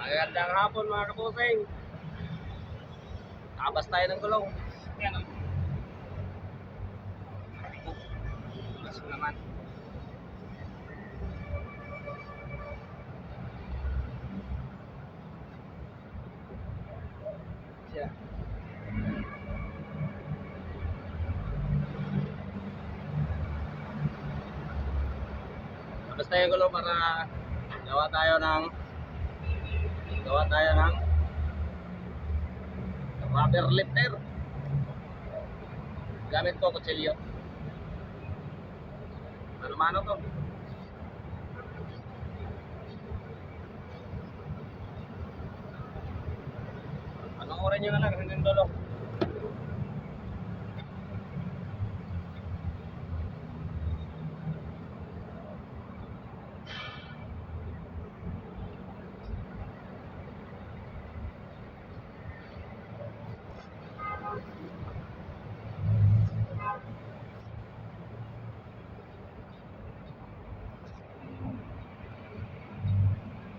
Magandang hapon mga kabusing. Tabas tayo ng gulong. Yan o. Mas naman. Siya. Tabas tayo ng gulong para gawa tayo ng rubber lifter. Gamit ko kutsilyo. Mano-mano to. Panoorin nyo na lang hanggang dulo.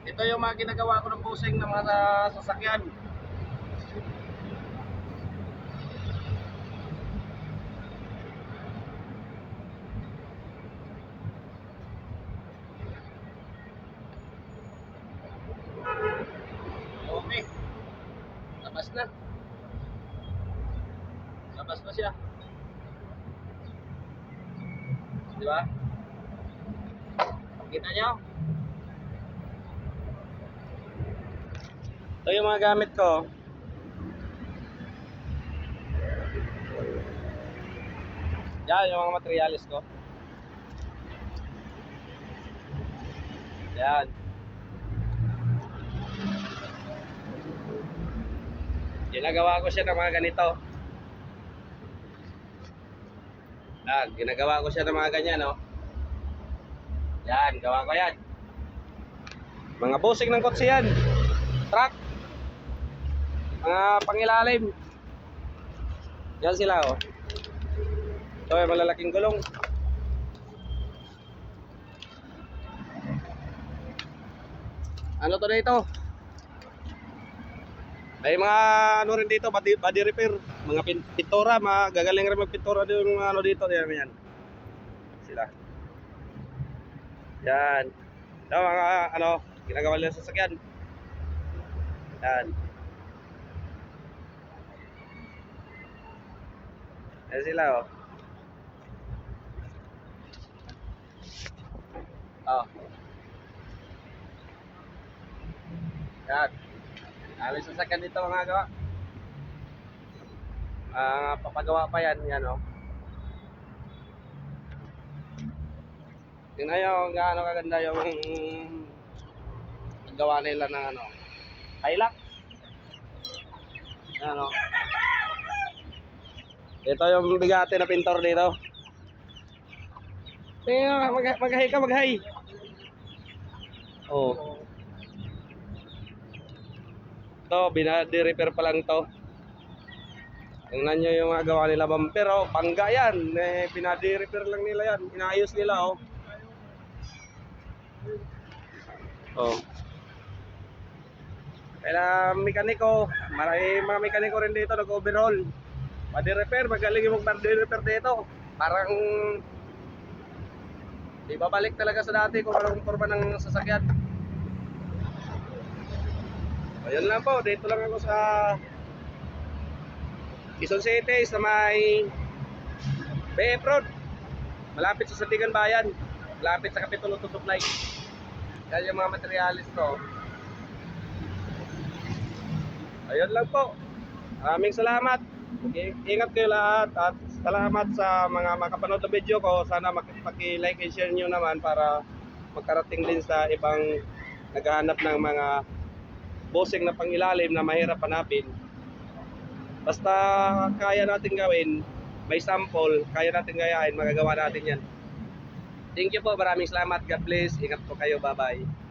Ito yung mga ginagawa ko ng busing ng mga sasakyan. Okay. Labas na. Labas na siya. Di ba? Kita nyo? Ito yung mga gamit ko. Yan yung mga materialis ko. Yan. Ginagawa ko siya ng mga ganito. Yan, ginagawa ko siya ng mga ganyan, no? Yan, gawa ko yan. Mga busing ng kotse yan. Truck. Mga pangilalim. Yan sila, oh. Ito ay malalaking gulong. Ano to dito? May mga ano rin dito, body repair, mga pintura, magagaling rin magpintura yung ano dito, yan. Sila. Yan. Ito mga ano, ginagawa nila sa sasakyan. Yan. Yan sila, oh. Oh. Yan. Alis sasakyan dito mga gawa. Papagawa pa yan, yan, oh. Tingnan nyo kung gaano kaganda yung gawa nila ng ano, Hilux. Yan, oh. Ito yung bigate na pintor dito. Tingnan, mag-hi ka, mag-hi. Oh. Ito, binadi-repair pa lang to. Tingnan nyo yung mga gawa nila bumper, oh. Pangga yan. Pinadi-repair lang nila yan. Inaayos nila, oh. Oh. Kaya mekaniko, marami mga mekaniko rin dito nag-overhaul. Body repair, magaling yung body repair dito. Parang di babalik talaga sa dati kung anong forma ng sasakyan. Ayun lang po, dito lang ako sa Quezon City sa may BF Road. Malapit sa Sandigan Bayan. Malapit sa Kapitulo to Supply. Yan yung mga materialis ko. Ayun lang po. Maraming salamat. Okay. Ingat kayo lahat at salamat sa mga makapanood ng video ko. Sana paki-like and share nyo naman para magkarating din sa ibang naghahanap ng mga busing na pangilalim na mahirap hanapin. Basta kaya natin gawin, may sample, kaya natin gayahin, magagawa natin yan. Thank you po, maraming salamat. God bless. Ingat po kayo. Bye-bye.